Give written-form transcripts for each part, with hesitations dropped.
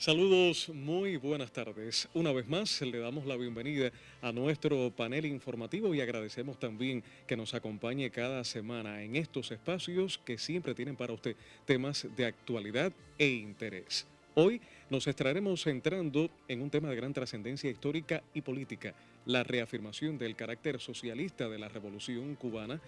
Saludos, muy buenas tardes. Una vez más le damos la bienvenida a nuestro panel informativo y agradecemos también que nos acompañe cada semana en estos espacios que siempre tienen para usted temas de actualidad e interés. Hoy nos estaremos centrando en un tema de gran trascendencia histórica y política, la reafirmación del carácter socialista de la Revolución Cubana,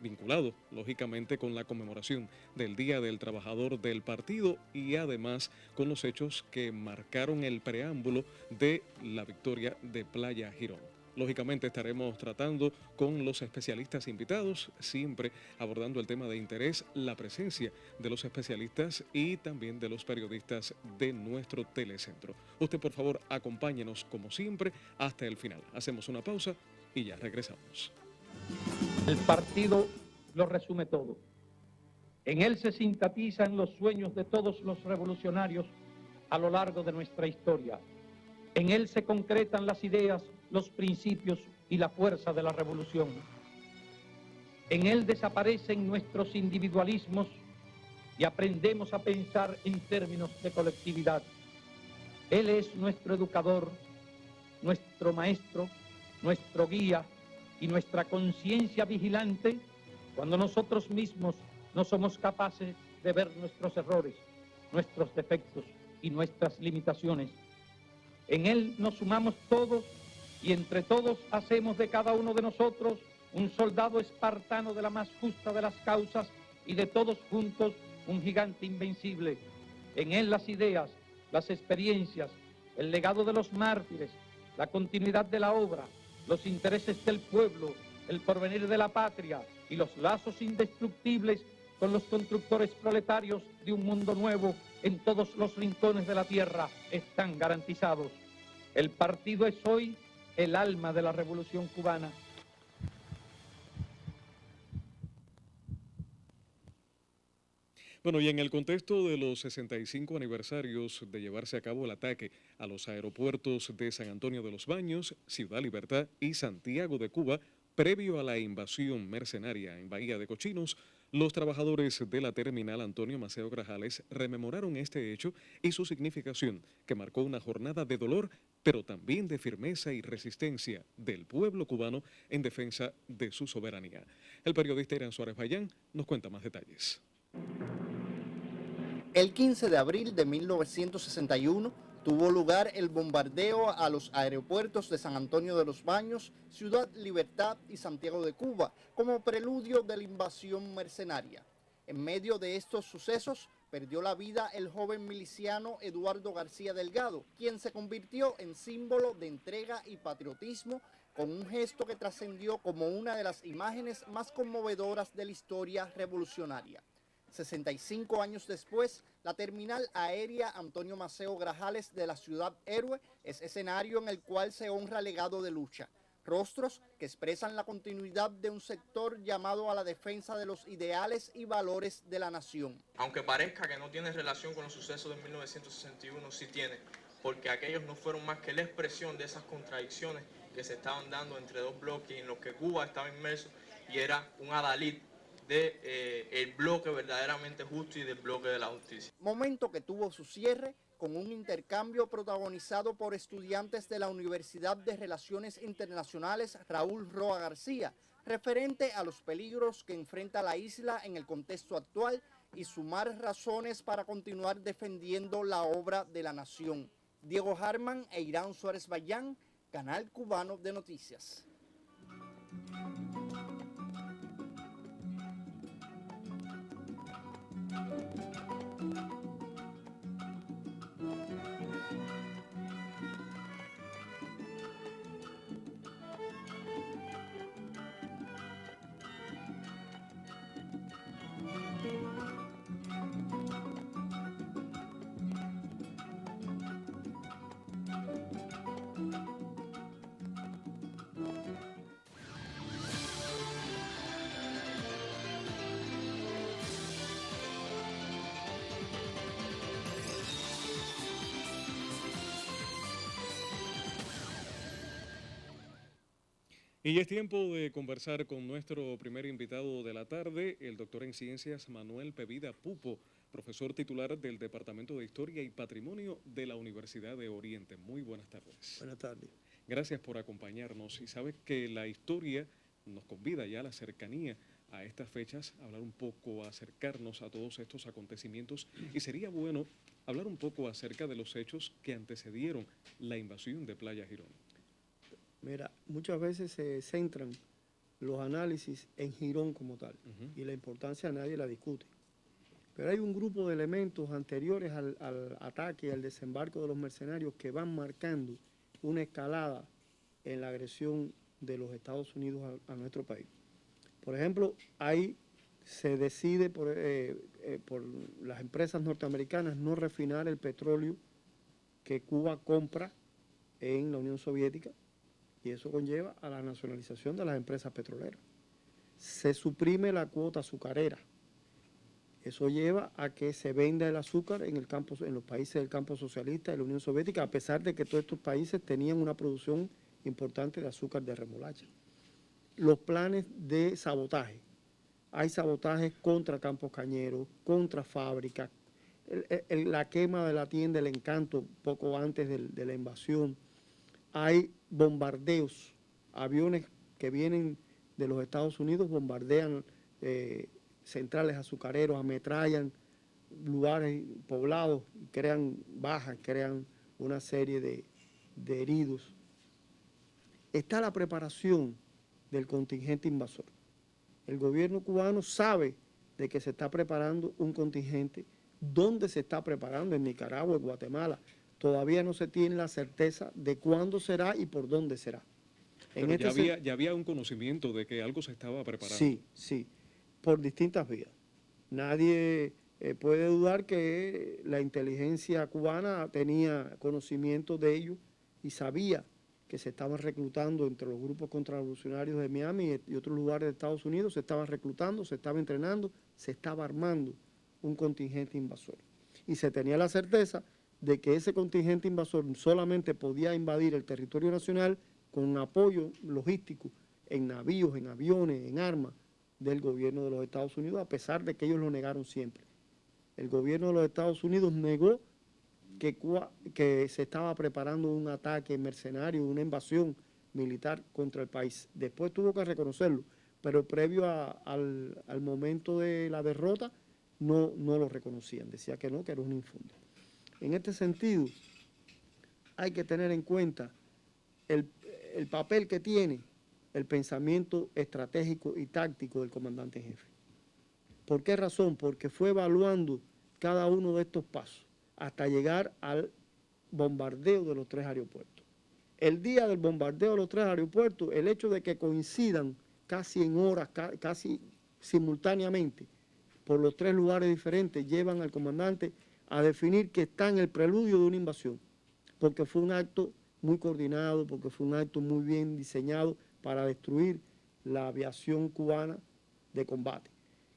vinculado lógicamente con la conmemoración del Día del Trabajador del partido y además con los hechos que marcaron el preámbulo de la victoria de Playa Girón. Lógicamente estaremos tratando con los especialistas invitados, siempre abordando el tema de interés, la presencia de los especialistas y también de los periodistas de nuestro telecentro. Usted por favor acompáñenos como siempre hasta el final. Hacemos una pausa y ya regresamos. El partido lo resume todo. En él se sintetizan los sueños de todos los revolucionarios a lo largo de nuestra historia. En él se concretan las ideas, los principios y la fuerza de la revolución. En él desaparecen nuestros individualismos y aprendemos a pensar en términos de colectividad. Él es nuestro educador, nuestro maestro, nuestro guía y nuestra conciencia vigilante cuando nosotros mismos no somos capaces de ver nuestros errores, nuestros defectos y nuestras limitaciones. En él nos sumamos todos y entre todos hacemos de cada uno de nosotros un soldado espartano de la más justa de las causas y de todos juntos un gigante invencible. En él las ideas, las experiencias, el legado de los mártires, la continuidad de la obra, los intereses del pueblo, el porvenir de la patria y los lazos indestructibles con los constructores proletarios de un mundo nuevo en todos los rincones de la tierra están garantizados. El partido es hoy el alma de la revolución cubana. Bueno, y en el contexto de los 65 aniversarios de llevarse a cabo el ataque a los aeropuertos de San Antonio de los Baños, Ciudad Libertad y Santiago de Cuba, previo a la invasión mercenaria en Bahía de Cochinos, los trabajadores de la terminal Antonio Maceo Grajales rememoraron este hecho y su significación, que marcó una jornada de dolor, pero también de firmeza y resistencia del pueblo cubano en defensa de su soberanía. El periodista Irán Suárez Bayán nos cuenta más detalles. El 15 de abril de 1961 tuvo lugar el bombardeo a los aeropuertos de San Antonio de los Baños, Ciudad Libertad y Santiago de Cuba como preludio de la invasión mercenaria. En medio de estos sucesos perdió la vida el joven miliciano Eduardo García Delgado, quien se convirtió en símbolo de entrega y patriotismo con un gesto que trascendió como una de las imágenes más conmovedoras de la historia revolucionaria. 65 años después, la terminal aérea Antonio Maceo Grajales de la ciudad héroe es escenario en el cual se honra legado de lucha, rostros que expresan la continuidad de un sector llamado a la defensa de los ideales y valores de la nación. Aunque parezca que no tiene relación con los sucesos de 1961, sí tiene, porque aquellos no fueron más que la expresión de esas contradicciones que se estaban dando entre dos bloques en los que Cuba estaba inmerso y era un adalid del bloque verdaderamente justo y del bloque de la justicia. Momento que tuvo su cierre con un intercambio protagonizado por estudiantes de la Universidad de Relaciones Internacionales Raúl Roa García, referente a los peligros que enfrenta la isla en el contexto actual y sumar razones para continuar defendiendo la obra de la nación. Diego Harman e Irán Suárez Bayán, Canal Cubano de Noticias. Y ya es tiempo de conversar con nuestro primer invitado de la tarde, el doctor en ciencias Manuel Pevida Pupo, profesor titular del Departamento de Historia y Patrimonio de la Universidad de Oriente. Muy buenas tardes. Buenas tardes. Gracias por acompañarnos. Y sabes que la historia nos convida ya a la cercanía a estas fechas, a hablar un poco, a acercarnos a todos estos acontecimientos. Y sería bueno hablar un poco acerca de los hechos que antecedieron la invasión de Playa Girón. Mira, muchas veces se centran los análisis en Girón como tal, y la importancia nadie la discute. Pero hay un grupo de elementos anteriores al ataque, al desembarco de los mercenarios, que van marcando una escalada en la agresión de los Estados Unidos a nuestro país. Por ejemplo, ahí se decide por las empresas norteamericanas no refinar el petróleo que Cuba compra en la Unión Soviética, y eso conlleva a la nacionalización de las empresas petroleras. Se suprime la cuota azucarera. Eso lleva a que se venda el azúcar en los países del campo socialista de la Unión Soviética, a pesar de que todos estos países tenían una producción importante de azúcar de remolacha. Los planes de sabotaje. Hay sabotajes contra campos cañeros, contra fábricas, la quema de la tienda El Encanto poco antes de la invasión. Hay bombardeos, aviones que vienen de los Estados Unidos bombardean centrales azucareros, ametrallan lugares poblados, crean bajas, crean una serie de heridos. Está la preparación del contingente invasor. El gobierno cubano sabe de que se está preparando un contingente. ¿Dónde se está preparando? En Nicaragua, en Guatemala. Todavía no se tiene la certeza de cuándo será y por dónde será. Pero ya había un conocimiento de que algo se estaba preparando. Sí, sí, por distintas vías. Nadie puede dudar que la inteligencia cubana tenía conocimiento de ello y sabía que se estaban reclutando entre los grupos contrarrevolucionarios de Miami y otros lugares de Estados Unidos, se estaban reclutando, se estaba entrenando, se estaba armando un contingente invasor. Y se tenía la certeza de que ese contingente invasor solamente podía invadir el territorio nacional con apoyo logístico en navíos, en aviones, en armas del gobierno de los Estados Unidos, a pesar de que ellos lo negaron siempre. El gobierno de los Estados Unidos negó que se estaba preparando un ataque mercenario, una invasión militar contra el país. Después tuvo que reconocerlo, pero previo al momento de la derrota no lo reconocían, decía que no, que era un infundio. En este sentido, hay que tener en cuenta el papel que tiene el pensamiento estratégico y táctico del comandante en jefe. ¿Por qué razón? Porque fue evaluando cada uno de estos pasos hasta llegar al bombardeo de los 3 aeropuertos. El día del bombardeo de los 3 aeropuertos, el hecho de que coincidan casi en horas, casi simultáneamente, por los 3 lugares diferentes, llevan al comandante a definir que está en el preludio de una invasión, porque fue un acto muy coordinado, porque fue un acto muy bien diseñado para destruir la aviación cubana de combate.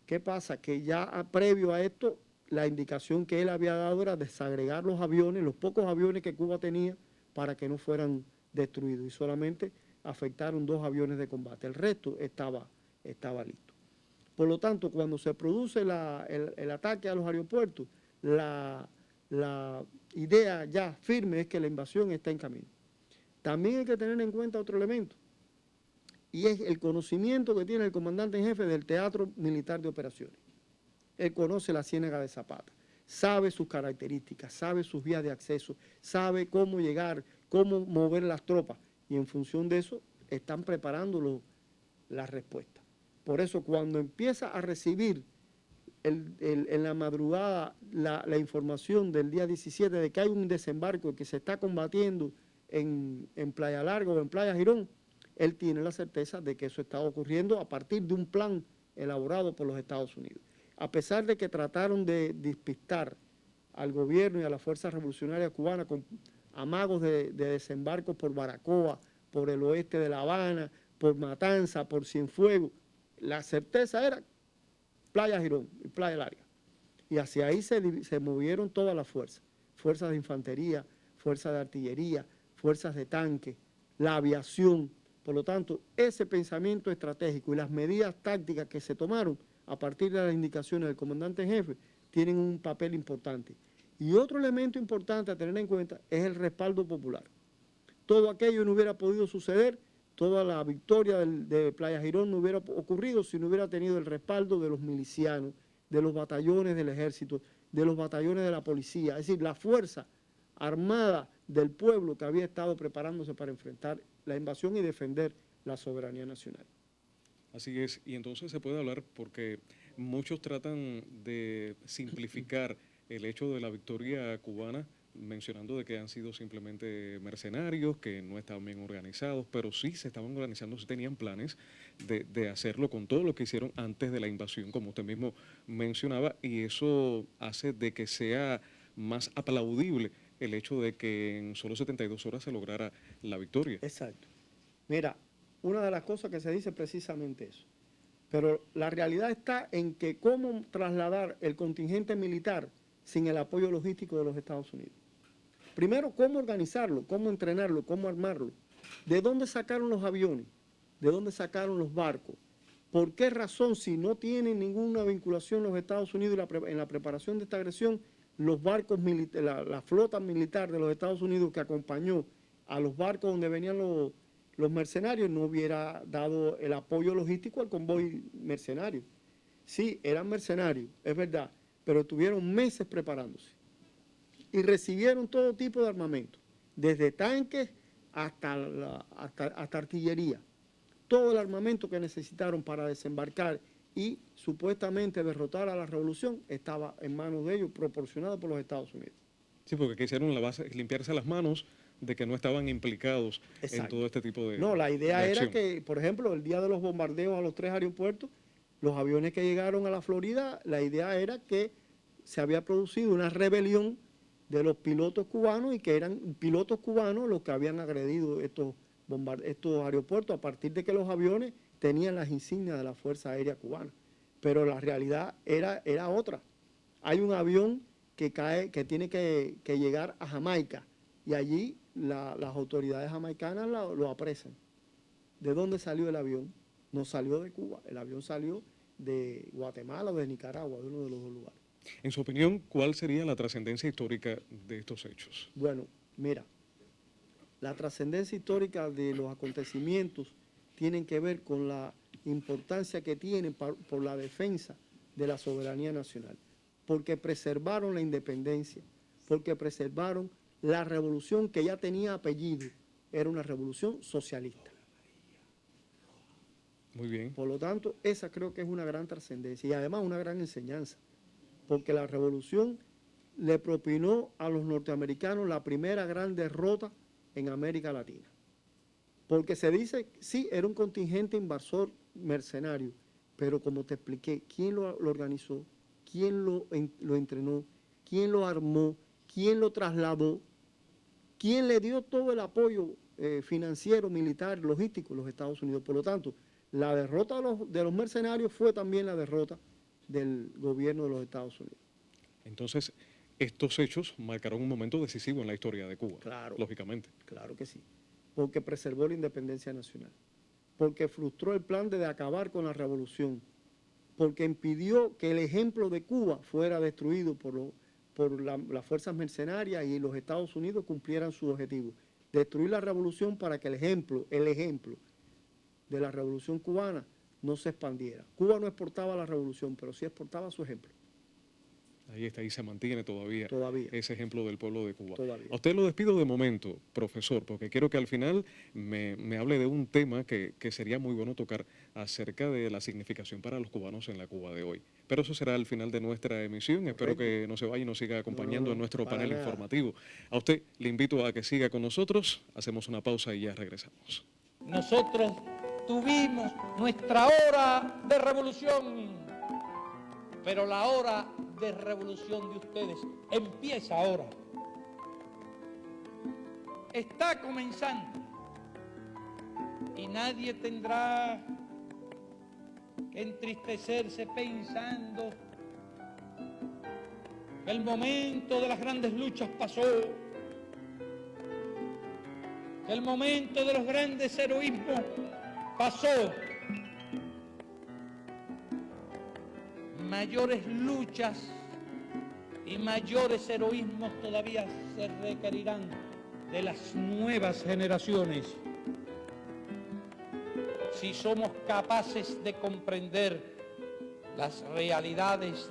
¿Qué pasa? Que ya previo a esto, la indicación que él había dado era desagregar los aviones, los pocos aviones que Cuba tenía, para que no fueran destruidos, y solamente afectaron 2 aviones de combate. El resto estaba listo. Por lo tanto, cuando se produce el ataque a los aeropuertos, la idea ya firme es que la invasión está en camino. También hay que tener en cuenta otro elemento, y es el conocimiento que tiene el comandante en jefe del Teatro Militar de Operaciones. Él conoce la Ciénaga de Zapata, sabe sus características, sabe sus vías de acceso, sabe cómo llegar, cómo mover las tropas, y en función de eso están preparando la respuesta. Por eso, cuando empieza a recibir en la madrugada la información del día 17 de que hay un desembarco que se está combatiendo en Playa Larga o en Playa Girón, él tiene la certeza de que eso está ocurriendo a partir de un plan elaborado por los Estados Unidos. A pesar de que trataron de despistar al gobierno y a las fuerzas revolucionarias cubanas con amagos de desembarco por Baracoa, por el oeste de La Habana, por Matanza, por Cienfuegos, la certeza era Playa Girón y Playa Larga. Y hacia ahí se movieron todas las fuerzas, fuerzas de infantería, fuerzas de artillería, fuerzas de tanque, la aviación, Por lo tanto, ese pensamiento estratégico y las medidas tácticas que se tomaron a partir de las indicaciones del comandante en jefe tienen un papel importante. Y otro elemento importante a tener en cuenta es el respaldo popular. Todo aquello no hubiera podido suceder, toda la victoria de Playa Girón no hubiera ocurrido si no hubiera tenido el respaldo de los milicianos, de los batallones del ejército, de los batallones de la policía, es decir, la fuerza armada del pueblo que había estado preparándose para enfrentar la invasión y defender la soberanía nacional. Así es, y entonces se puede hablar porque muchos tratan de simplificar el hecho de la victoria cubana, mencionando de que han sido simplemente mercenarios, que no estaban bien organizados, pero sí se estaban organizando, sí tenían planes de hacerlo con todo lo que hicieron antes de la invasión, como usted mismo mencionaba, y eso hace de que sea más aplaudible el hecho de que en solo 72 horas se lograra la victoria. Exacto. Mira, una de las cosas que se dice precisamente eso. Pero la realidad está en que cómo trasladar el contingente militar sin el apoyo logístico de los Estados Unidos. Primero, cómo organizarlo, cómo entrenarlo, cómo armarlo. ¿De dónde sacaron los aviones? ¿De dónde sacaron los barcos? ¿Por qué razón, si no tienen ninguna vinculación los Estados Unidos en la preparación de esta agresión, los barcos la flota militar de los Estados Unidos que acompañó a los barcos donde venían los mercenarios no hubiera dado el apoyo logístico al convoy mercenario? Sí, eran mercenarios, es verdad, pero tuvieron meses preparándose y recibieron todo tipo de armamento, desde tanques hasta artillería. Todo el armamento que necesitaron para desembarcar y supuestamente derrotar a la revolución estaba en manos de ellos, proporcionado por los Estados Unidos. Sí, porque quisieron limpiarse las manos de que no estaban implicados en todo este tipo de No, la idea era acción. que, por ejemplo, el día de los bombardeos a los 3 aeropuertos, los aviones que llegaron a la Florida, la idea era que se había producido una rebelión de los pilotos cubanos y que eran pilotos cubanos los que habían agredido estos aeropuertos a partir de que los aviones tenían las insignias de la Fuerza Aérea Cubana. Pero la realidad era otra. Hay un avión que tiene que llegar a Jamaica y allí las autoridades jamaicanas lo apresan. ¿De dónde salió el avión? No salió de Cuba, el avión salió de Guatemala o de Nicaragua, de uno de los dos lugares. En su opinión, ¿cuál sería la trascendencia histórica de estos hechos? Bueno, mira, la trascendencia histórica de los acontecimientos tienen que ver con la importancia que tienen por la defensa de la soberanía nacional, porque preservaron la independencia, porque preservaron la revolución que ya tenía apellido, era una revolución socialista. Muy bien. Por lo tanto, esa creo que es una gran trascendencia y además una gran enseñanza, porque la revolución le propinó a los norteamericanos la primera gran derrota en América Latina. Porque se dice, sí, era un contingente invasor mercenario, pero como te expliqué, ¿quién lo organizó? ¿Quién lo entrenó? ¿Quién lo armó? ¿Quién lo trasladó? ¿Quién le dio todo el apoyo financiero, militar, logístico? Los Estados Unidos. Por lo tanto, la derrota de los mercenarios fue también la derrota del gobierno de los Estados Unidos. Entonces, estos hechos marcaron un momento decisivo en la historia de Cuba, Claro, lógicamente. Claro que sí, porque preservó la independencia nacional, porque frustró el plan de acabar con la revolución, porque impidió que el ejemplo de Cuba fuera destruido por las fuerzas mercenarias y los Estados Unidos cumplieran su objetivo, destruir la revolución para que el ejemplo de la revolución cubana no se expandiera. Cuba no exportaba la revolución, pero sí exportaba su ejemplo. Ahí está, ahí se mantiene todavía ese ejemplo del pueblo de Cuba. Todavía. A usted lo despido de momento, profesor, porque quiero que al final me hable de un tema que sería muy bueno tocar acerca de la significación para los cubanos en la Cuba de hoy. Pero eso será al final de nuestra emisión. Espero que no se vaya y nos siga acompañando en nuestro panel informativo. A usted le invito a que siga con nosotros. Hacemos una pausa y ya regresamos. Nosotros tuvimos nuestra hora de revolución, pero la hora de revolución de ustedes empieza ahora. Está comenzando y nadie tendrá que entristecerse pensando que el momento de las grandes luchas pasó, El momento de los grandes heroísmos pasó. Mayores luchas y mayores heroísmos todavía se requerirán de las nuevas generaciones. Si somos capaces de comprender las realidades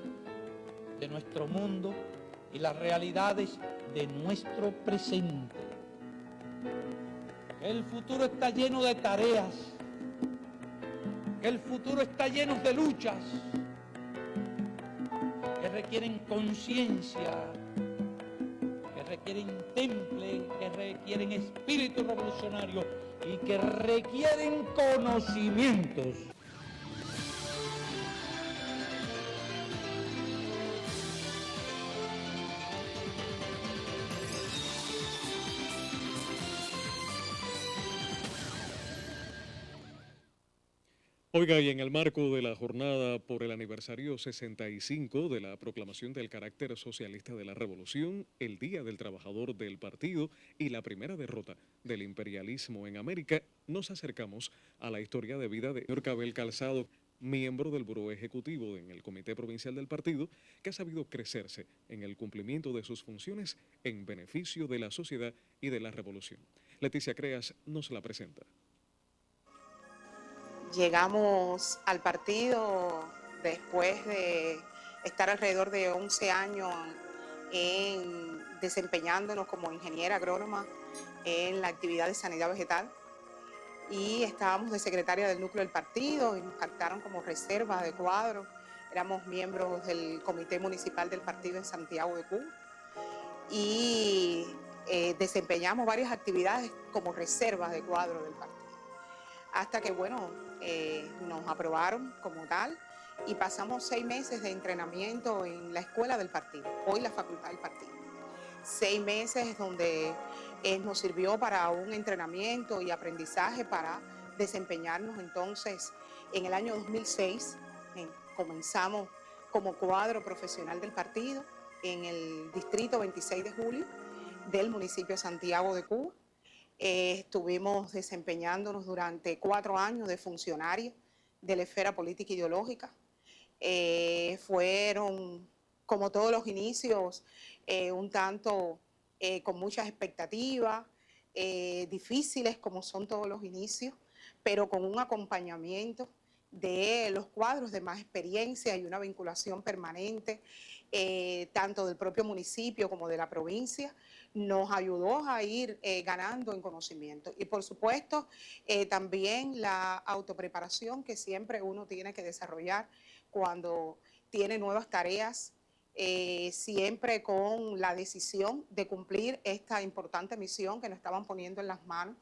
de nuestro mundo y las realidades de nuestro presente. El futuro está lleno de tareas, el futuro está lleno de luchas que requieren conciencia, que requieren temple, que requieren espíritu revolucionario y que requieren conocimientos. Oiga, y en el marco de la jornada por el aniversario 65 de la proclamación del carácter socialista de la Revolución, el Día del Trabajador del Partido y la primera derrota del imperialismo en América, nos acercamos a la historia de vida de Nurka Bel Calzado, miembro del Buró Ejecutivo en el Comité Provincial del Partido, que ha sabido crecerse en el cumplimiento de sus funciones en beneficio de la sociedad y de la revolución. Leticia Creas nos la presenta. Llegamos al partido después de estar alrededor de 11 años desempeñándonos como ingeniera agrónoma en la actividad de sanidad vegetal, y estábamos de secretaria del núcleo del partido y nos captaron como reserva de cuadro. Éramos miembros del comité municipal del partido en Santiago de Cuba y desempeñamos varias actividades como reservas de cuadro del partido. Hasta que, nos aprobaron como tal y pasamos 6 meses de entrenamiento en la escuela del partido, hoy la facultad del partido. 6 meses donde nos sirvió para un entrenamiento y aprendizaje para desempeñarnos. Entonces, en el año 2006 comenzamos como cuadro profesional del partido en el distrito 26 de julio del municipio de Santiago de Cuba. Estuvimos desempeñándonos durante 4 años de funcionaria de la esfera política ideológica. Fueron, como todos los inicios, un tanto con muchas expectativas, difíciles como son todos los inicios, pero con un acompañamiento de los cuadros de más experiencia y una vinculación permanente, tanto del propio municipio como de la provincia, nos ayudó a ir ganando en conocimiento. Y por supuesto, también la autopreparación que siempre uno tiene que desarrollar cuando tiene nuevas tareas, siempre con la decisión de cumplir esta importante misión que nos estaban poniendo en las manos.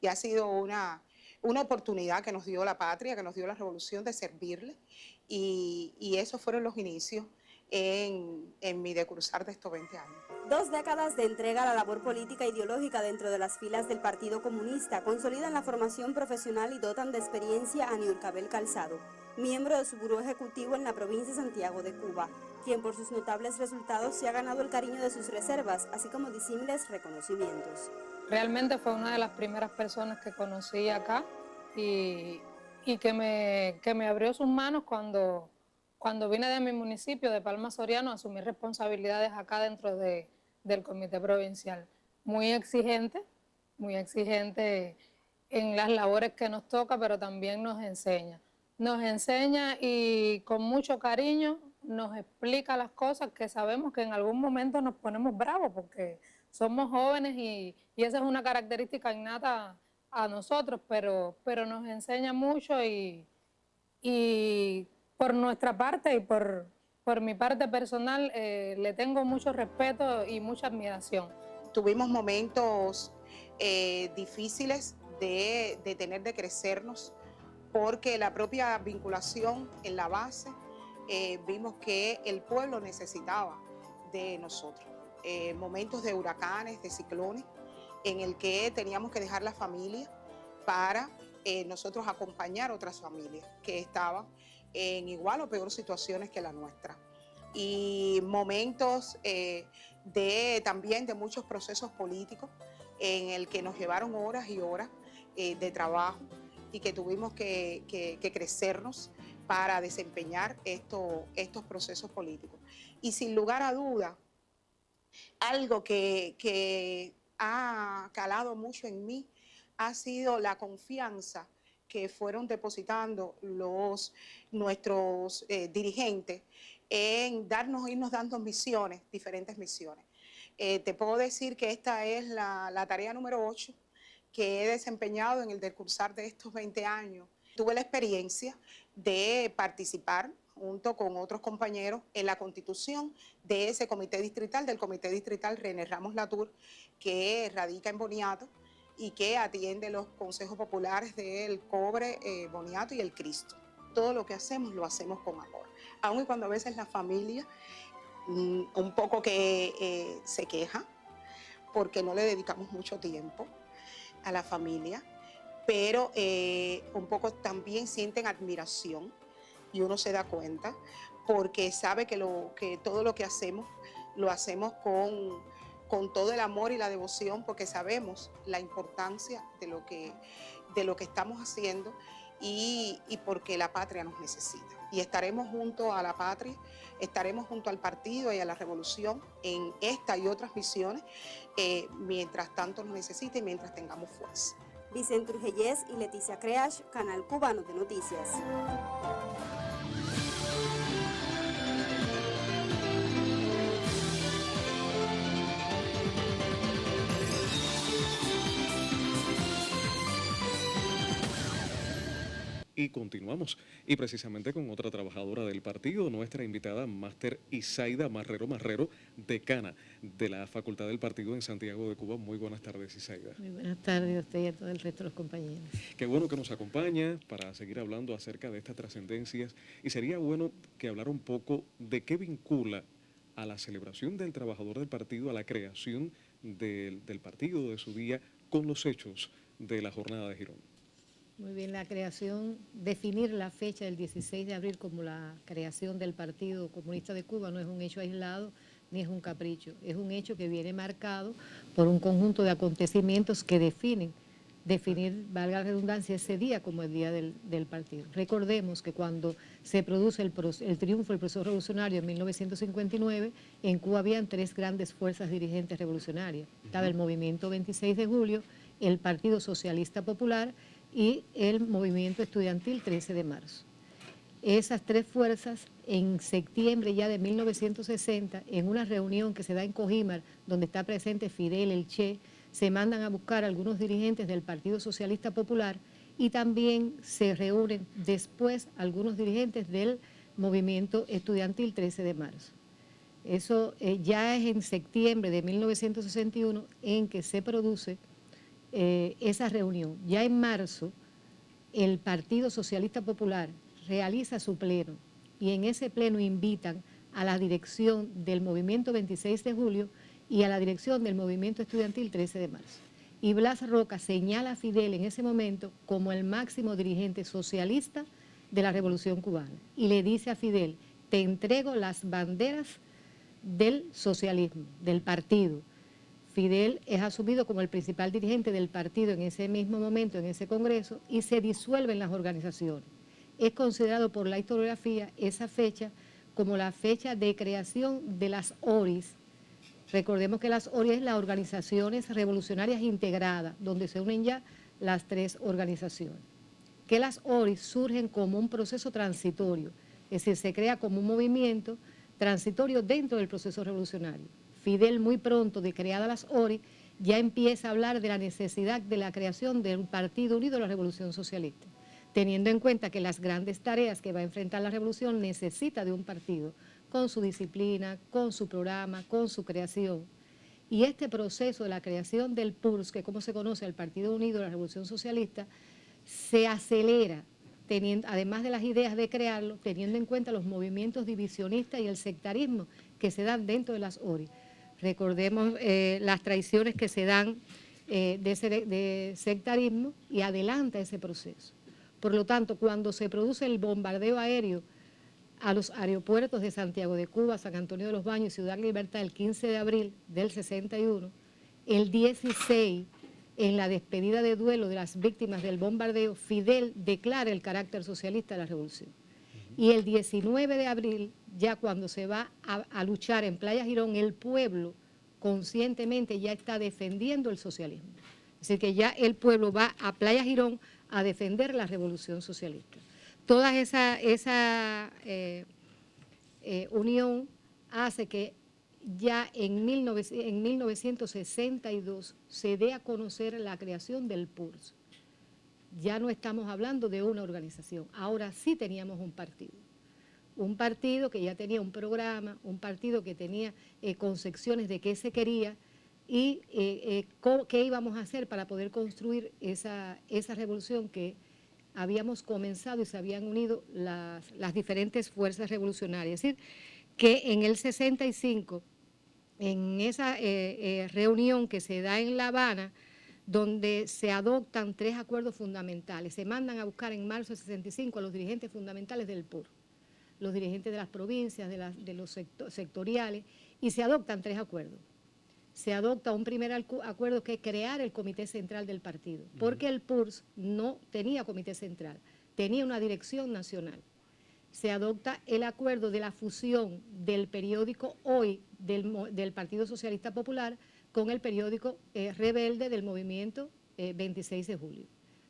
Y ha sido una oportunidad que nos dio la patria, que nos dio la revolución de servirle. Y esos fueron los inicios en mi decursar de estos 20 años. 2 décadas de entrega a la labor política e ideológica dentro de las filas del Partido Comunista consolidan la formación profesional y dotan de experiencia a Nurka Bel Calzado, miembro de su buró ejecutivo en la provincia de Santiago de Cuba, quien por sus notables resultados se ha ganado el cariño de sus reservas, así como disímiles reconocimientos. Realmente fue una de las primeras personas que conocí acá y que me abrió sus manos cuando vine de mi municipio, de Palma Soriano, a asumir responsabilidades acá dentro del comité provincial. Muy exigente en las labores que nos toca, pero también nos enseña. Nos enseña y con mucho cariño nos explica las cosas que sabemos que en algún momento nos ponemos bravos porque somos jóvenes y esa es una característica innata a nosotros, pero nos enseña mucho y por nuestra parte y por mi parte personal le tengo mucho respeto y mucha admiración. Tuvimos momentos difíciles de tener de crecernos porque la propia vinculación en la base vimos que el pueblo necesitaba de nosotros. Momentos de huracanes, de ciclones, en el que teníamos que dejar la familia para nosotros acompañar otras familias que estaban en igual o peor situaciones que la nuestra. Y momentos también de muchos procesos políticos en el que nos llevaron horas y horas de trabajo y que tuvimos que crecernos para desempeñar estos procesos políticos. Y sin lugar a duda, algo que ha calado mucho en mí ha sido la confianza que fueron depositando nuestros dirigentes en irnos dando misiones, diferentes misiones. Te puedo decir que esta es la tarea número 8 que he desempeñado en el decursar de estos 20 años. Tuve la experiencia de participar junto con otros compañeros en la constitución de ese comité distrital, del comité distrital René Ramos Latour, que radica en Boniato y que atiende los consejos populares del Cobre, Boniato y el Cristo. Todo lo que hacemos lo hacemos con amor, aun y cuando a veces la familia un poco que se queja porque no le dedicamos mucho tiempo a la familia, pero un poco también sienten admiración y uno se da cuenta porque sabe que todo lo que hacemos lo hacemos con todo el amor y la devoción, porque sabemos la importancia de lo que estamos haciendo y porque la patria nos necesita. Y estaremos junto a la patria, estaremos junto al partido y a la revolución en esta y otras misiones mientras tanto nos necesite y mientras tengamos fuerza. Vicente Urgellés y Leticia Creach, Canal Cubano de Noticias. Y continuamos, y precisamente con otra trabajadora del partido, nuestra invitada, Máster Isaida Marrero, decana de la Facultad del Partido en Santiago de Cuba. Muy buenas tardes, Isaida. Muy buenas tardes a usted y a todo el resto de los compañeros. Qué bueno que nos acompaña para seguir hablando acerca de estas trascendencias, y sería bueno que hablara un poco de qué vincula a la celebración del trabajador del partido, a la creación del partido, de su día, con los hechos de la jornada de Girón. Muy bien, la creación, definir la fecha del 16 de abril como la creación del Partido Comunista de Cuba no es un hecho aislado ni es un capricho, es un hecho que viene marcado por un conjunto de acontecimientos que definir, valga la redundancia, ese día como el día del partido. Recordemos que cuando se produce el triunfo del proceso revolucionario en 1959, en Cuba habían 3 grandes fuerzas dirigentes revolucionarias. Estaba el Movimiento 26 de Julio, el Partido Socialista Popular y el Movimiento Estudiantil 13 de marzo. Esas 3 fuerzas, en septiembre ya de 1960, en una reunión que se da en Cojímar, donde está presente Fidel, el Che, se mandan a buscar a algunos dirigentes del Partido Socialista Popular y también se reúnen después algunos dirigentes del Movimiento Estudiantil 13 de marzo. Eso ya es en septiembre de 1961 en que se produce esa reunión. Ya en marzo, el Partido Socialista Popular realiza su pleno y en ese pleno invitan a la dirección del Movimiento 26 de Julio y a la dirección del Movimiento Estudiantil 13 de marzo. Y Blas Roca señala a Fidel en ese momento como el máximo dirigente socialista de la Revolución Cubana y le dice a Fidel: te entrego las banderas del socialismo, del partido. Fidel es asumido como el principal dirigente del partido en ese mismo momento, en ese congreso, y se disuelven las organizaciones. Es considerado por la historiografía esa fecha como la fecha de creación de las ORIs. Recordemos que las ORIs es las Organizaciones Revolucionarias Integradas, donde se unen ya las 3 organizaciones. Que las ORIs surgen como un proceso transitorio, es decir, se crea como un movimiento transitorio dentro del proceso revolucionario. Fidel, muy pronto de creadas las ORI, ya empieza a hablar de la necesidad de la creación de un partido unido a la Revolución Socialista, teniendo en cuenta que las grandes tareas que va a enfrentar la revolución necesita de un partido, con su disciplina, con su programa, con su creación. Y este proceso de la creación del PURS, que como se conoce el Partido Unido de la Revolución Socialista, se acelera, además de las ideas de crearlo, teniendo en cuenta los movimientos divisionistas y el sectarismo que se dan dentro de las ORI. Recordemos las traiciones que se dan de sectarismo y adelanta ese proceso. Por lo tanto, cuando se produce el bombardeo aéreo a los aeropuertos de Santiago de Cuba, San Antonio de los Baños y Ciudad Libertad el 15 de abril del 61, El 16, en la despedida de duelo de las víctimas del bombardeo, Fidel declara el carácter socialista de la revolución. Y el 19 de abril, ya cuando se va a luchar en Playa Girón, el pueblo conscientemente ya está defendiendo el socialismo. Es decir, que ya el pueblo va a Playa Girón a defender la revolución socialista. Toda esa unión hace que ya en 1962 se dé a conocer la creación del PURS. Ya no estamos hablando de una organización, ahora sí teníamos un partido que ya tenía un programa, un partido que tenía concepciones de qué se quería y qué íbamos a hacer para poder construir esa revolución que habíamos comenzado y se habían unido las diferentes fuerzas revolucionarias. Es decir, que en el 65, en esa reunión que se da en La Habana, donde se adoptan 3 acuerdos fundamentales, se mandan a buscar en marzo del 65 a los dirigentes fundamentales del PUR, los dirigentes de las provincias, de los sectoriales, y se adoptan 3 acuerdos. Se adopta un primer acuerdo que es crear el comité central del partido, porque el PURS no tenía comité central, tenía una dirección nacional. Se adopta el acuerdo de la fusión del periódico Hoy del Partido Socialista Popular con el periódico rebelde del movimiento 26 de julio,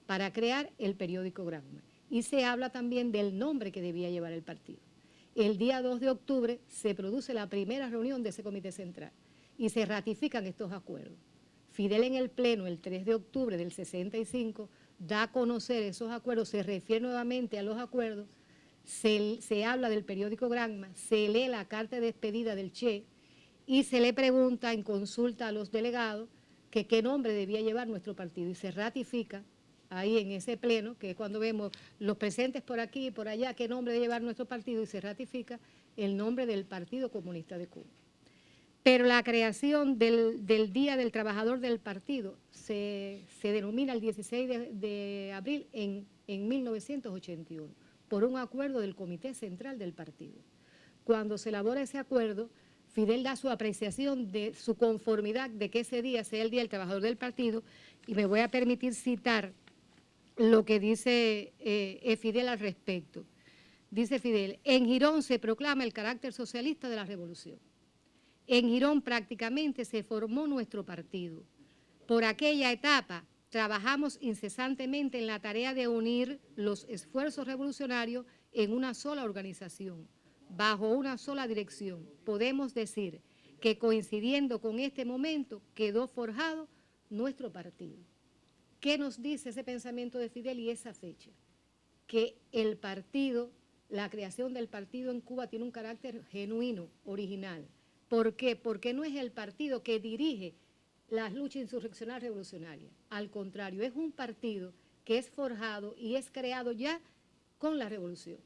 para crear el periódico Granma. Y se habla también del nombre que debía llevar el partido. El día 2 de octubre se produce la primera reunión de ese comité central y se ratifican estos acuerdos. Fidel en el pleno, el 3 de octubre del 65, da a conocer esos acuerdos, se refiere nuevamente a los acuerdos, se habla del periódico Granma, se lee la carta de despedida del Che y se le pregunta en consulta a los delegados que qué nombre debía llevar nuestro partido y se ratifica ahí en ese pleno, que es cuando vemos los presentes por aquí y por allá, qué nombre debe llevar nuestro partido y se ratifica el nombre del Partido Comunista de Cuba. Pero la creación del Día del Trabajador del Partido se denomina el 16 de abril en 1981, por un acuerdo del Comité Central del Partido. Cuando se elabora ese acuerdo, Fidel da su apreciación de su conformidad de que ese día sea el Día del Trabajador del Partido, y me voy a permitir citar lo que dice Fidel al respecto. Dice Fidel: en Girón se proclama el carácter socialista de la revolución. En Girón prácticamente se formó nuestro partido. Por aquella etapa trabajamos incesantemente en la tarea de unir los esfuerzos revolucionarios en una sola organización, bajo una sola dirección. Podemos decir que coincidiendo con este momento quedó forjado nuestro partido. ¿Qué nos dice ese pensamiento de Fidel y esa fecha? Que el partido, la creación del partido en Cuba tiene un carácter genuino, original. ¿Por qué? Porque no es el partido que dirige las luchas insurreccionales revolucionarias. Al contrario, es un partido que es forjado y es creado ya con la revolución.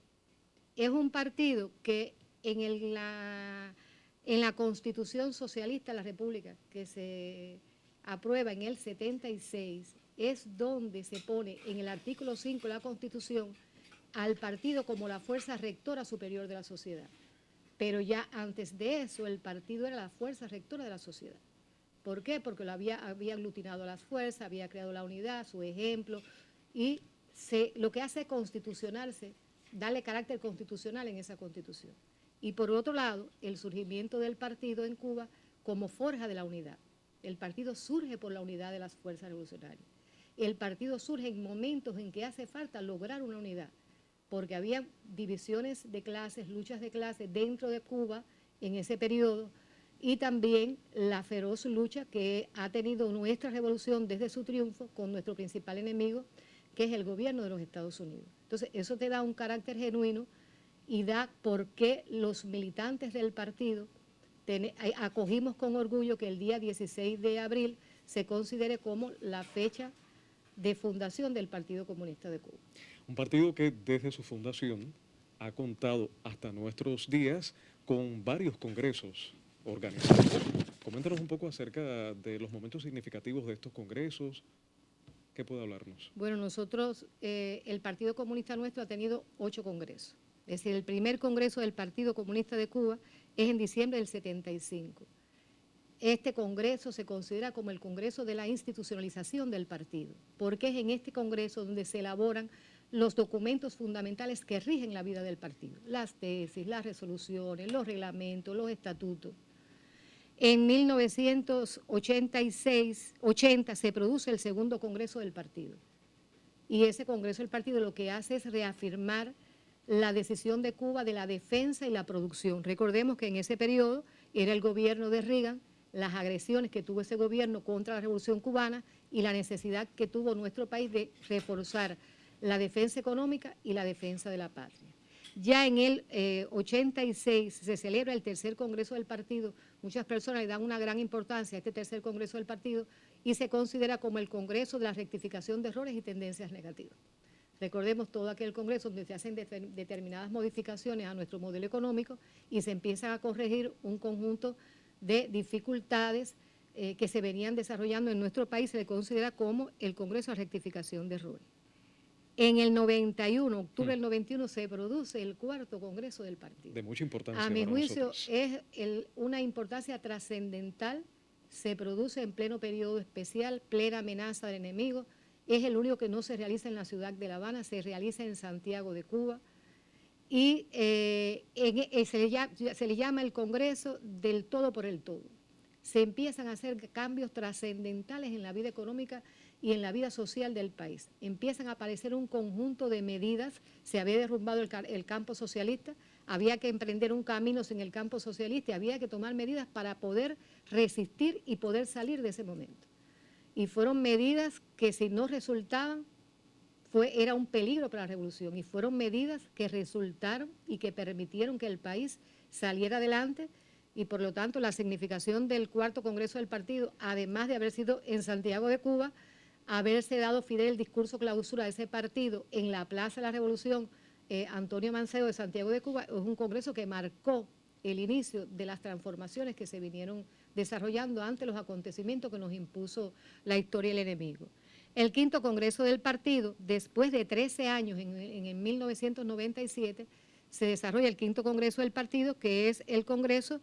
Es un partido que en la Constitución Socialista de la República, que se aprueba en el 76, es donde se pone en el artículo 5 de la Constitución al partido como la fuerza rectora superior de la sociedad. Pero ya antes de eso el partido era la fuerza rectora de la sociedad. ¿Por qué? Porque había aglutinado a las fuerzas, había creado la unidad, su ejemplo, y lo que hace es constitucionarse, darle carácter constitucional en esa constitución. Y por otro lado, el surgimiento del partido en Cuba como forja de la unidad. El partido surge por la unidad de las fuerzas revolucionarias. El partido surge en momentos en que hace falta lograr una unidad, porque había divisiones de clases, luchas de clases dentro de Cuba en ese periodo, y también la feroz lucha que ha tenido nuestra revolución desde su triunfo con nuestro principal enemigo, que es el gobierno de los Estados Unidos. Entonces, eso te da un carácter genuino y da por qué los militantes del partido acogimos con orgullo que el día 16 de abril se considere como la fecha de fundación del Partido Comunista de Cuba. Un partido que desde su fundación ha contado hasta nuestros días con varios congresos organizados. Coméntanos un poco acerca de los momentos significativos de estos congresos. ¿Qué puede hablarnos? Bueno, nosotros, el Partido Comunista nuestro ha tenido 8 congresos. Es decir, el primer congreso del Partido Comunista de Cuba es en diciembre del 75. este Congreso se considera como el Congreso de la institucionalización del partido, porque es en este Congreso donde se elaboran los documentos fundamentales que rigen la vida del partido, las tesis, las resoluciones, los reglamentos, los estatutos. En 1980 se produce el segundo Congreso del partido, y ese Congreso del partido lo que hace es reafirmar la decisión de Cuba de la defensa y la producción. Recordemos que en ese periodo era el gobierno de Reagan, las agresiones que tuvo ese gobierno contra la Revolución Cubana y la necesidad que tuvo nuestro país de reforzar la defensa económica y la defensa de la patria. Ya en el 86 se celebra el tercer Congreso del partido. Muchas personas le dan una gran importancia a este tercer Congreso del partido y se considera como el Congreso de la rectificación de errores y tendencias negativas. Recordemos todo aquel Congreso donde se hacen determinadas modificaciones a nuestro modelo económico y se empiezan a corregir un conjunto de dificultades que se venían desarrollando en nuestro país. Se le considera como el Congreso de Rectificación de Errores. En el 91, octubre del 91, se produce el cuarto Congreso del partido. De mucha importancia. A mi juicio nosotros. es una importancia trascendental. Se produce en pleno periodo especial, plena amenaza del enemigo. Es el único que no se realiza en la ciudad de La Habana, se realiza en Santiago de Cuba. Y se le llama el Congreso del todo por el todo. Se empiezan a hacer cambios trascendentales en la vida económica y en la vida social del país. Empiezan a aparecer un conjunto de medidas. Se había derrumbado el campo socialista, había que emprender un camino sin el campo socialista y había que tomar medidas para poder resistir y poder salir de ese momento. Y fueron medidas que si no resultaban, era un peligro para la revolución, y fueron medidas que resultaron y que permitieron que el país saliera adelante, y por lo tanto la significación del cuarto Congreso del partido, además de haber sido en Santiago de Cuba, haberse dado Fidel el discurso clausura de ese partido en la Plaza de la Revolución, Antonio Mancebo de Santiago de Cuba, es un congreso que marcó el inicio de las transformaciones que se vinieron desarrollando ante los acontecimientos que nos impuso la historia del enemigo. El quinto Congreso del partido, después de 13 años, en 1997, se desarrolla el quinto Congreso del partido, que es el Congreso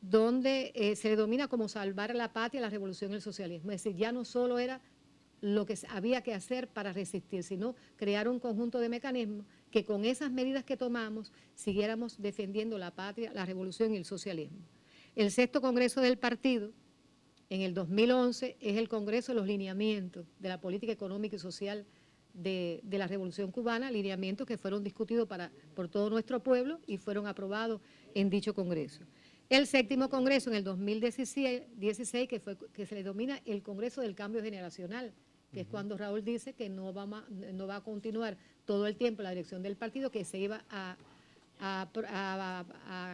donde se denomina como salvar a la patria, la revolución y el socialismo. Es decir, ya no solo era lo que había que hacer para resistir, sino crear un conjunto de mecanismos que con esas medidas que tomamos siguiéramos defendiendo la patria, la revolución y el socialismo. El sexto Congreso del partido, en el 2011, es el Congreso de los lineamientos de la política económica y social de la Revolución Cubana, lineamientos que fueron discutidos por todo nuestro pueblo y fueron aprobados en dicho Congreso. El séptimo Congreso en el 2016, que se le denomina el Congreso del Cambio Generacional, que es cuando Raúl dice que no va a continuar todo el tiempo la dirección del partido, que se iba a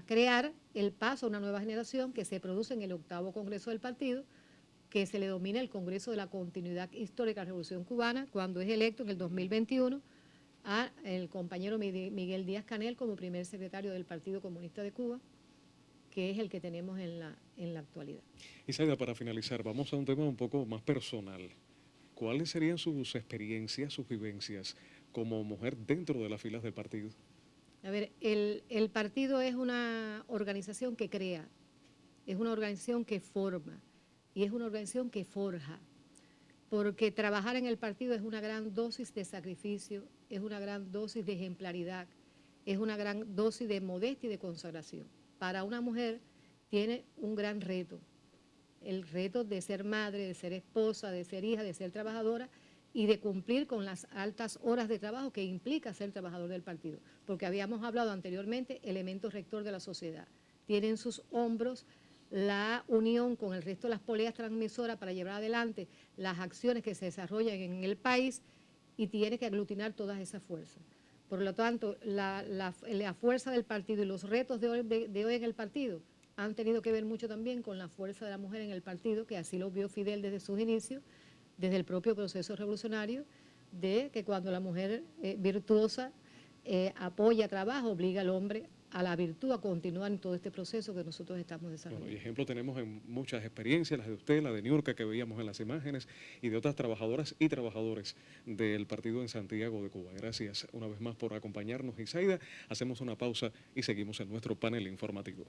crear el paso a una nueva generación que se produce en el octavo Congreso del partido, que se le denomina el Congreso de la Continuidad Histórica de la Revolución Cubana, cuando es electo en el 2021 a el compañero Miguel Díaz-Canel como primer secretario del Partido Comunista de Cuba, que es el que tenemos en la actualidad. Isaida, para finalizar, vamos a un tema un poco más personal. ¿Cuáles serían sus experiencias, sus vivencias como mujer dentro de las filas del partido? A ver, el partido es una organización que crea, es una organización que forma y es una organización que forja, porque trabajar en el partido es una gran dosis de sacrificio, es una gran dosis de ejemplaridad, es una gran dosis de modestia y de consagración. Para una mujer tiene un gran reto, el reto de ser madre, de ser esposa, de ser hija, de ser trabajadora y de cumplir con las altas horas de trabajo que implica ser trabajador del partido, porque habíamos hablado anteriormente, elemento rector de la sociedad. Tiene en sus hombros la unión con el resto de las poleas transmisoras para llevar adelante las acciones que se desarrollan en el país y tiene que aglutinar todas esas fuerzas. Por lo tanto, la fuerza del partido y los retos de hoy en el partido han tenido que ver mucho también con la fuerza de la mujer en el partido, que así lo vio Fidel desde sus inicios, desde el propio proceso revolucionario, de que cuando la mujer virtuosa apoya, trabaja, obliga al hombre a la virtud, a continuar en todo este proceso que nosotros estamos desarrollando. Bueno, y ejemplo tenemos en muchas experiencias, las de usted, la de Niurka que veíamos en las imágenes, y de otras trabajadoras y trabajadores del partido en Santiago de Cuba. Gracias una vez más por acompañarnos, Isaida. Hacemos una pausa y seguimos en nuestro panel informativo.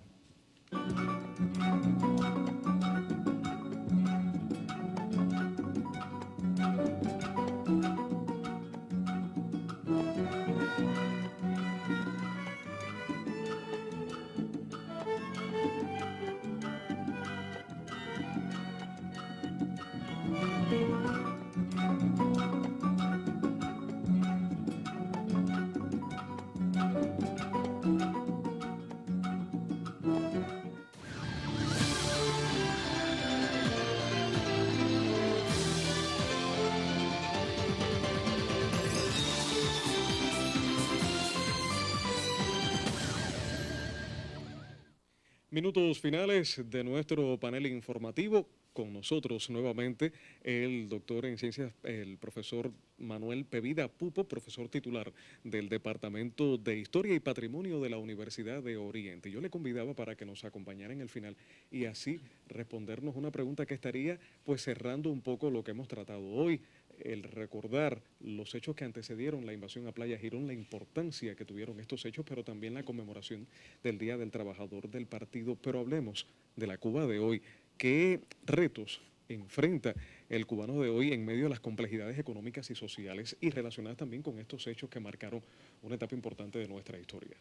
Minutos finales de nuestro panel informativo. Con nosotros nuevamente el doctor en ciencias, el profesor Manuel Pevida Pupo, profesor titular del Departamento de Historia y Patrimonio de la Universidad de Oriente. Yo le convidaba para que nos acompañara en el final y así respondernos una pregunta que estaría pues cerrando un poco lo que hemos tratado hoy, el recordar los hechos que antecedieron la invasión a Playa Girón, la importancia que tuvieron estos hechos, pero también la conmemoración del Día del Trabajador del Partido. Pero hablemos de la Cuba de hoy. ¿Qué retos enfrenta el cubano de hoy en medio de las complejidades económicas y sociales y relacionadas también con estos hechos que marcaron una etapa importante de nuestra historia?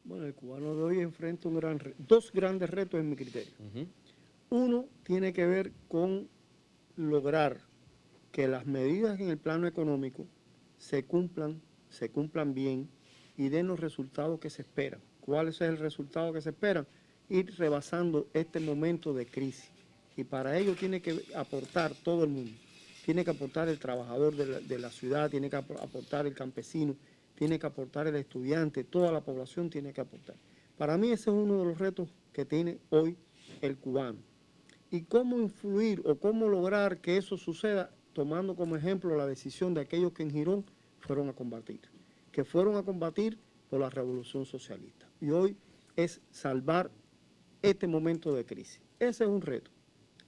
Bueno, el cubano de hoy enfrenta dos grandes retos en mi criterio. Uno tiene que ver con lograr que las medidas en el plano económico se cumplan bien y den los resultados que se esperan. ¿Cuál es el resultado que se esperan? Ir rebasando este momento de crisis. Y para ello tiene que aportar todo el mundo. Tiene que aportar el trabajador de la ciudad, tiene que aportar el campesino, tiene que aportar el estudiante, toda la población tiene que aportar. Para mí ese es uno de los retos que tiene hoy el cubano. Y cómo influir o cómo lograr que eso suceda, tomando como ejemplo la decisión de aquellos que en Girón fueron a combatir, que fueron a combatir por la revolución socialista. Y hoy es salvar este momento de crisis. Ese es un reto.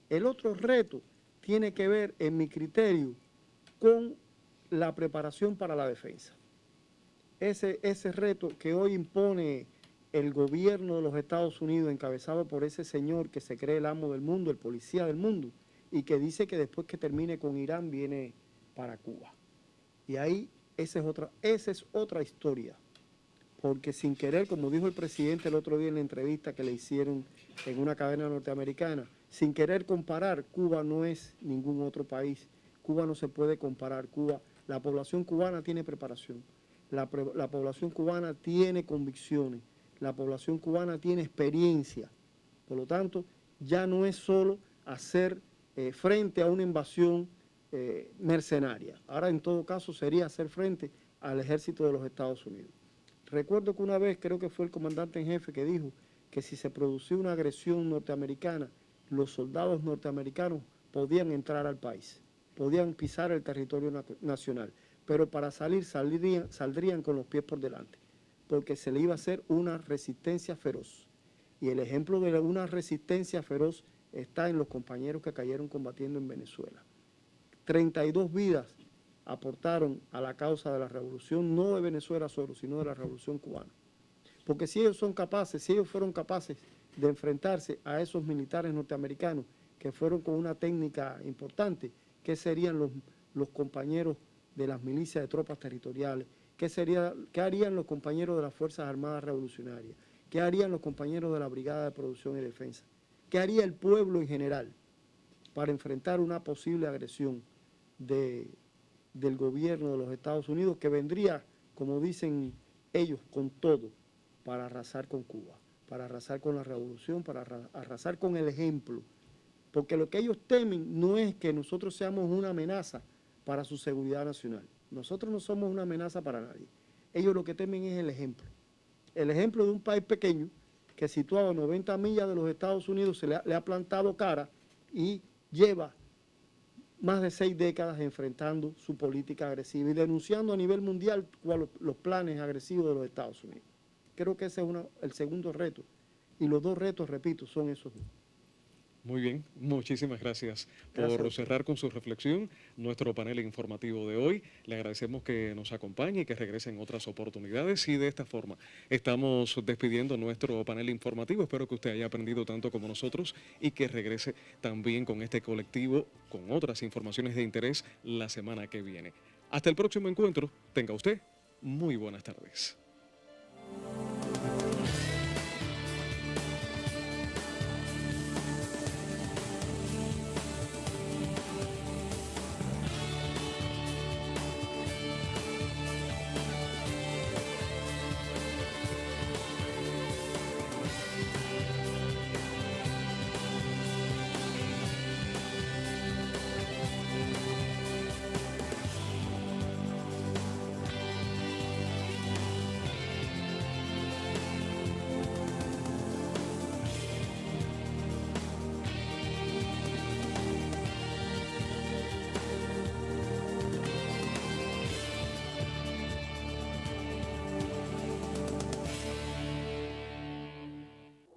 El otro reto tiene que ver, en mi criterio, con la preparación para la defensa. Ese reto que hoy impone el gobierno de los Estados Unidos, encabezado por ese señor que se cree el amo del mundo, el policía del mundo, y que dice que después que termine con Irán viene para Cuba. Y ahí esa es otra historia. Porque sin querer, como dijo el presidente el otro día en la entrevista que le hicieron en una cadena norteamericana, sin querer comparar, Cuba no es ningún otro país. Cuba no se puede comparar. La población cubana tiene preparación. La población cubana tiene convicciones. La población cubana tiene experiencia. Por lo tanto, ya no es solo hacer frente a una invasión mercenaria. Ahora, en todo caso, sería hacer frente al ejército de los Estados Unidos. Recuerdo que una vez, creo que fue el comandante en jefe que dijo que si se producía una agresión norteamericana, los soldados norteamericanos podían entrar al país, podían pisar el territorio nacional, pero para salir saldrían con los pies por delante, porque se le iba a hacer una resistencia feroz. Y el ejemplo de una resistencia feroz está en los compañeros que cayeron combatiendo en Venezuela. 32 vidas aportaron a la causa de la revolución, no de Venezuela solo, sino de la revolución cubana. Porque si ellos fueron capaces de enfrentarse a esos militares norteamericanos que fueron con una técnica importante, ¿qué serían los compañeros de las milicias de tropas territoriales? ¿Qué harían los compañeros de las Fuerzas Armadas Revolucionarias? ¿Qué harían los compañeros de la Brigada de Producción y Defensa? ¿Qué haría el pueblo en general para enfrentar una posible agresión del gobierno de los Estados Unidos, que vendría, como dicen ellos, con todo, para arrasar con Cuba, para arrasar con la revolución, para arrasar con el ejemplo? Porque lo que ellos temen no es que nosotros seamos una amenaza para su seguridad nacional. Nosotros no somos una amenaza para nadie. Ellos lo que temen es el ejemplo. El ejemplo de un país pequeño que situado a 90 millas de los Estados Unidos le ha plantado cara y lleva más de 6 décadas enfrentando su política agresiva y denunciando a nivel mundial los planes agresivos de los Estados Unidos. Creo que ese es el segundo reto. Y los dos retos, repito, son esos dos. Muy bien, muchísimas gracias por cerrar con su reflexión nuestro panel informativo de hoy. Le agradecemos que nos acompañe y que regrese en otras oportunidades. Y de esta forma estamos despidiendo nuestro panel informativo. Espero que usted haya aprendido tanto como nosotros y que regrese también con este colectivo, con otras informaciones de interés la semana que viene. Hasta el próximo encuentro. Tenga usted muy buenas tardes.